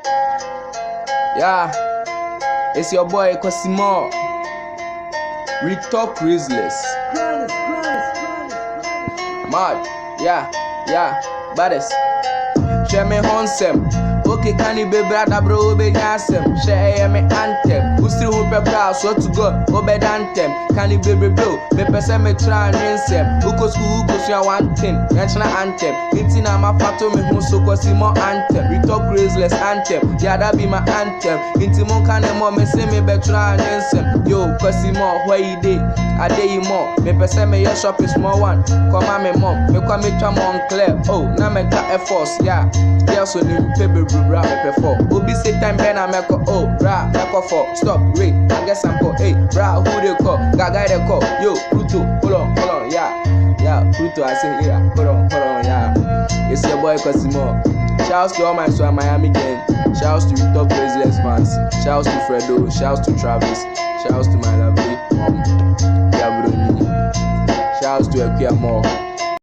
Yeah, it's your boy Cosimo. We talk Grizzlies. Mad, yeah, baddest. Share me honsem. Okay, can you be brother bro be nyasem? Share me anthem. Usi who pe bra so to go obed anthem. Can you be bro? Me pese me try and uko school uko so one thing. National anthem. Intina ma fato me hu so Cosimo anthem. We talk Grizzlies anthem. Yeah, that be my anthem. Intimo can mo me say me be try and yo Cosimo where you dey? I dey more. Me pese me your shop is small one. Come on me mom. Me kwa me twa Montclair. Oh, na me ta Air Force. Yeah. Yeah, so ni pebe bra before. Obi say time ben I make oh bra make for stop wait I guess I'm call hey bra who they call gaga they call yo Pluto hold on yeah Pluto I say yeah hold on yeah it's your boy Cosimo. Shouts to all my Swag Miami gang. Shouts to top Grizzlies fans. Shouts to Fredo. Shouts to Travis. Shouts to my lovely mom. Yeah, Bruni. Shouts to Ekia Moore.